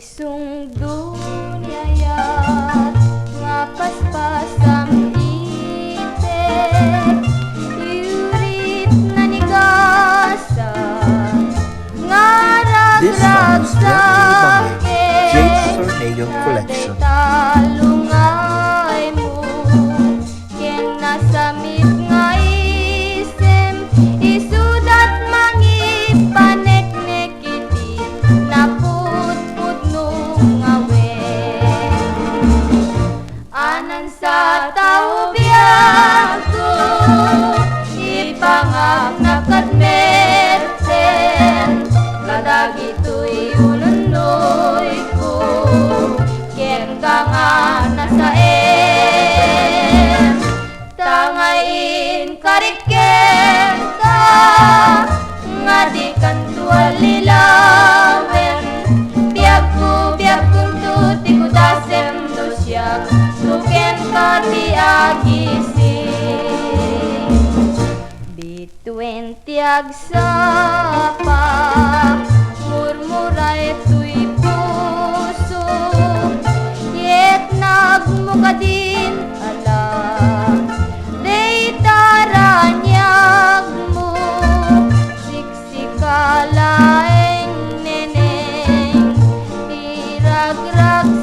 Isung dunyayat nga paspasam itek yurit na nigasa nga This song is brought to you by Jade's Tornado Collection. talungay mo ken nasamit nga isem isudat mangipanek-nek iti naputput nung awen anan sa tao biyak ko ipangag na kadmerten kadag ito'y ununoy ko ken ka nga nasaen tangain kariken ka nga di kantual lilawen biag kong tuti ko dasem dosyak suken ka ti agising bituin ti agsapa murmuray tuy puso yet nagmuka din ala dey taranyag mo siksikalaeng neneng iragrag